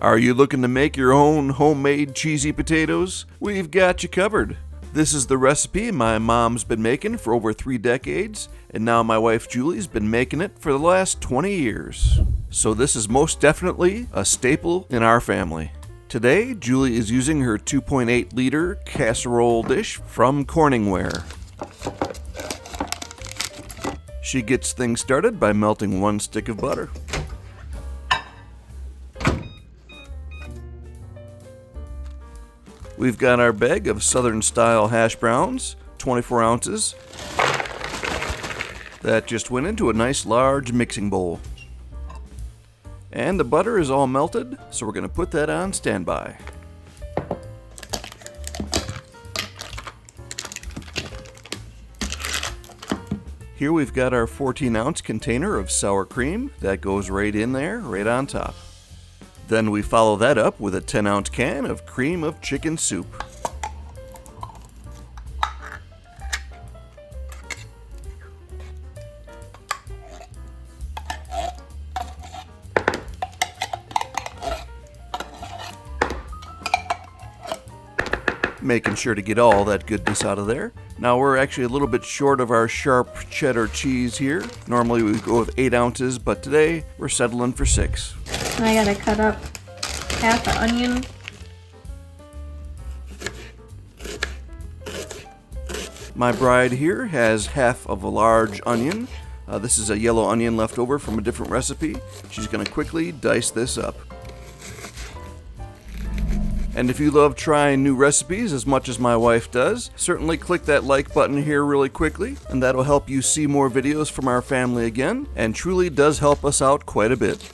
Are you looking to make your own homemade cheesy potatoes? We've got you covered. This is the recipe my mom's been making for over 3 decades, and now my wife Julie's been making it for the last 20 years. So this is most definitely a staple in our family. Today, Julie is using her 2.8 liter casserole dish from Corningware. She gets things started by melting 1 stick of butter. We've got our bag of Southern style hash browns, 24 ounces. That just went into a nice large mixing bowl. And the butter is all melted, so we're going to put that on standby. Here we've got our 14-ounce container of sour cream. That goes right in there, right on top. Then we follow that up with a 10-ounce can of cream of chicken soup. Making sure to get all that goodness out of there. Now we're actually a little bit short of our sharp cheddar cheese here. Normally we go with 8 ounces, but today we're settling for 6. I gotta cut up half an onion. My bride here has half of a large onion. This is a yellow onion left over from a different recipe. She's going to quickly dice this up. And if you love trying new recipes as much as my wife does, certainly click that like button here really quickly, and that'll help you see more videos from our family again, and truly does help us out quite a bit.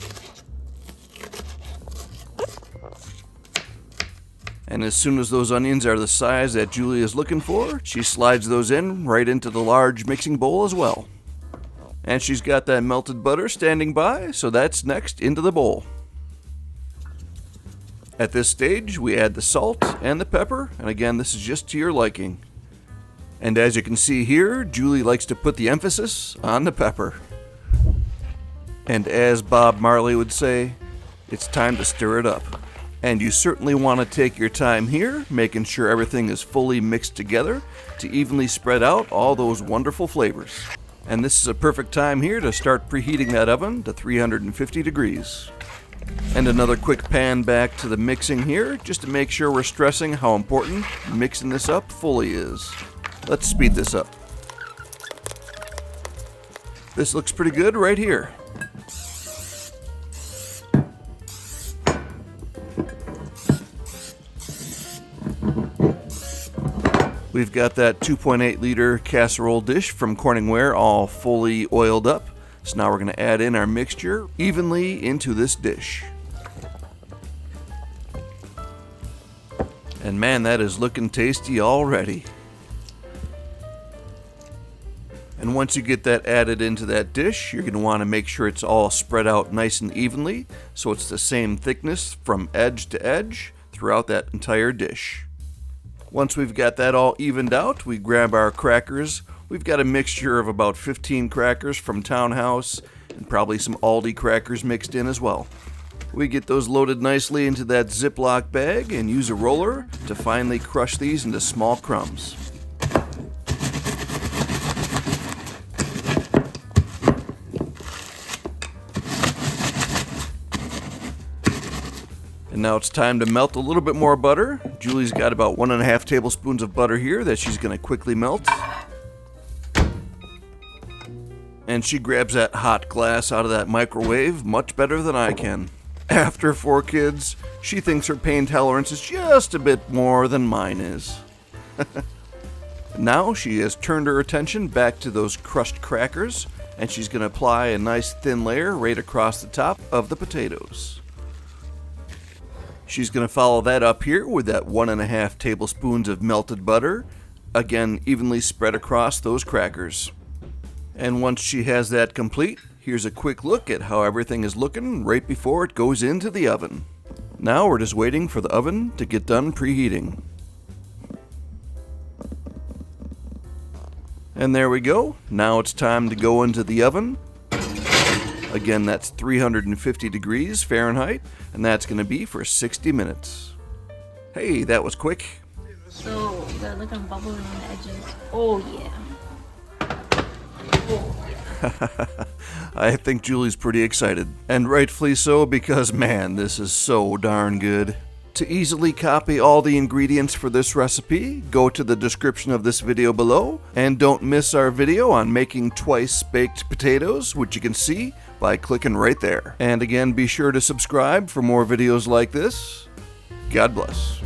And as soon as those onions are the size that Julie is looking for, she slides those in right into the large mixing bowl as well. And she's got that melted butter standing by, so that's next into the bowl. At this stage, we add the salt and the pepper, and again, this is just to your liking. And as you can see here, Julie likes to put the emphasis on the pepper. And as Bob Marley would say, it's time to stir it up. And you certainly want to take your time here, making sure everything is fully mixed together to evenly spread out all those wonderful flavors. And this is a perfect time here to start preheating that oven to 350 degrees. And another quick pan back to the mixing here, just to make sure we're stressing how important mixing this up fully is. Let's speed this up. This looks pretty good right here. We've got that 2.8 liter casserole dish from Corningware all fully oiled up. So now we're going to add in our mixture evenly into this dish. And man, that is looking tasty already. And once you get that added into that dish, you're going to want to make sure it's all spread out nice and evenly, so it's the same thickness from edge to edge throughout that entire dish. Once we've got that all evened out, we grab our crackers. We've got a mixture of about 15 crackers from Townhouse and probably some Aldi crackers mixed in as well. We get those loaded nicely into that Ziploc bag and use a roller to finely crush these into small crumbs. And now it's time to melt a little bit more butter. Julie's got about 1.5 tablespoons of butter here that she's going to quickly melt. And she grabs that hot glass out of that microwave much better than I can. After 4 kids, she thinks her pain tolerance is just a bit more than mine is. Now she has turned her attention back to those crushed crackers, and she's going to apply a nice thin layer right across the top of the potatoes. She's going to follow that up here with that 1.5 tablespoons of melted butter, again evenly spread across those crackers. And once she has that complete, here's a quick look at how everything is looking right before it goes into the oven. Now we're just waiting for the oven to get done preheating. And there we go. Now it's time to go into the oven. Again, that's 350 degrees Fahrenheit, and that's going to be for 60 minutes. Hey, that was quick. So, you gotta look on bubbling on the edges. Oh yeah. Oh yeah. I think Julie's pretty excited, and rightfully so, because man, this is so darn good. To easily copy all the ingredients for this recipe, go to the description of this video below, and don't miss our video on making twice baked potatoes, which you can see by clicking right there. And again, be sure to subscribe for more videos like this. God bless.